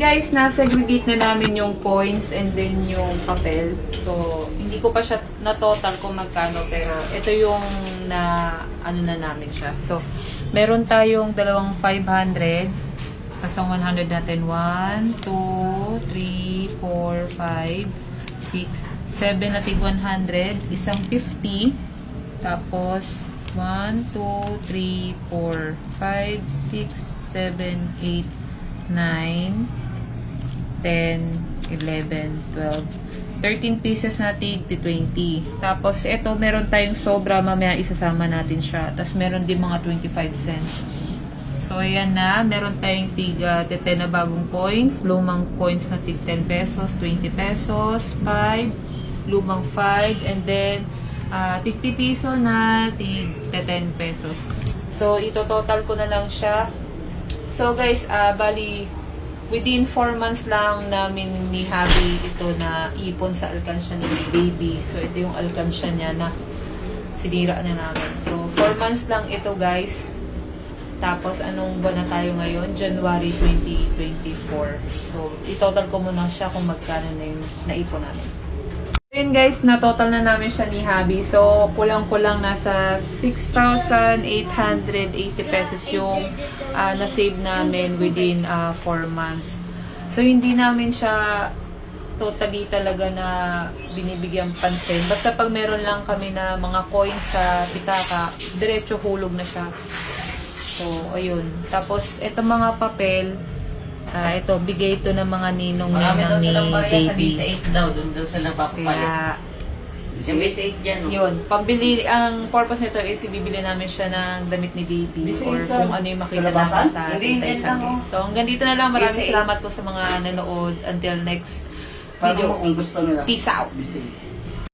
guys, na-segregate na namin yung coins and then yung papel. So, hindi ko pa siya na-total kung magkano, pero ito yung ano na namin siya. So, meron tayong dalawang 500. Tapos ang 100 natin, 1, 2, 3, 4, 5, 6, 7 natin 100. Isang 50. Tapos, 1, 2, 3, 4, 5, 6, 7, 8, 9, 10, 11, 12, 13 pieces natin, 20. Tapos, ito, meron tayong sobra, mamaya isasama natin siya. Tapos, meron din mga 25 cents. So, ayan na. Meron tayong tiga 10 na bagong coins. Lumang coins na tig 10 pesos, 20 pesos, 5, lumang 5, and then, tig 50 piso na tig 10 pesos. So, ito total ko na lang siya. So, guys, bali, within 4 months lang namin ni Habi ito na ipon sa alkansya ni baby. So, ito yung alkansya niya na sinira na namin. So, 4 months lang ito, guys. Tapos, anong buwan na tayo ngayon? January 2024. So, i-total ko muna siya kung magkano na yung naipon namin. Ayun guys, na-total na namin siya ni Habi. So, kulang-kulang nasa 6,880 pesos yung na-save namin within 4 months. So, hindi namin siya totally talaga na binibigyan pansin. Basta pag meron lang kami na mga coins sa pitaka, diretso hulog na siya. So, ayun. Tapos, itong mga papel, ito, bigay ito ng mga ninong ni baby. Sa 8 daw, doon sila papapalit. Kaya, Sa base 8 yan. yun, pambili, ang purpose nito is ibibili namin siya ng damit ni baby Base or 8 kung ano yung makita sa labasan? natin sa Hindi, Tita hindi Changi. lang, oh. So, hanggang dito na lang. Maraming Base 8. salamat po sa mga nanood. Until next Para video. mo kung gusto nila. Peace out! Busy.